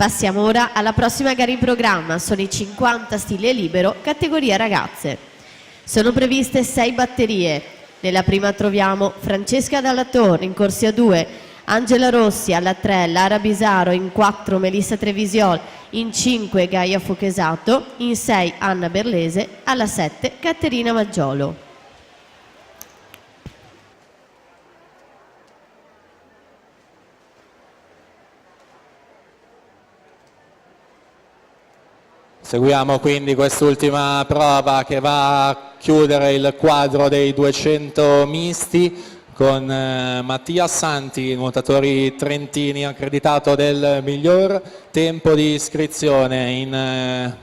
Passiamo ora alla prossima gara in programma, sono i 50 stile libero, categoria ragazze. Sono previste 6 batterie. Nella prima troviamo Francesca Dalla Torre in corsia 2, Angela Rossi alla 3, Lara Bisaro in 4, Melissa Trevisiol in 5, Gaia Fochesato, in 6 Anna Berlese, alla 7 Caterina Maggiolo. Seguiamo quindi quest'ultima prova che va a chiudere il quadro dei 200 misti con Mattia Santi, nuotatori trentini, accreditato del miglior tempo di iscrizione in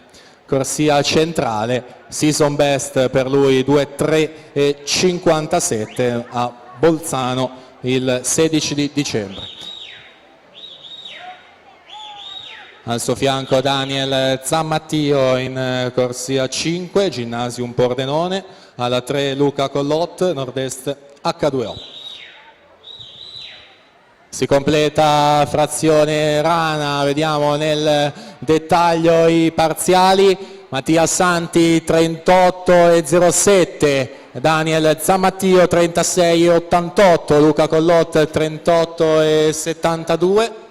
corsia centrale, season best per lui 2:3:57 a Bolzano il 16 di dicembre. Al suo fianco Daniel Zammattio in corsia 5, Ginnasium Pordenone, alla 3 Luca Collot, Nord-Est H2O. Si completa frazione rana, vediamo nel dettaglio i parziali. Mattia Santi 38,07, Daniel Zammattio 36,88, Luca Collot 38,72.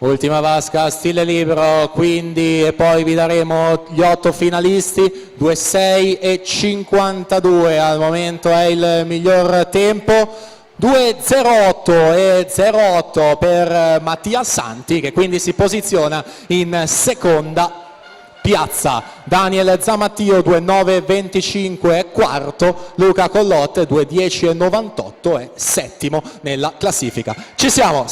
Ultima vasca stile libero, quindi, e poi vi daremo gli 8 finalisti. 2:6:52 al momento è il miglior tempo, 2:08:08 per Mattia Santi, che quindi si posiziona in seconda piazza. Daniel Zammattio 2:9:25 è quarto, Luca Collot 2:10:98 è settimo nella classifica. Ci siamo!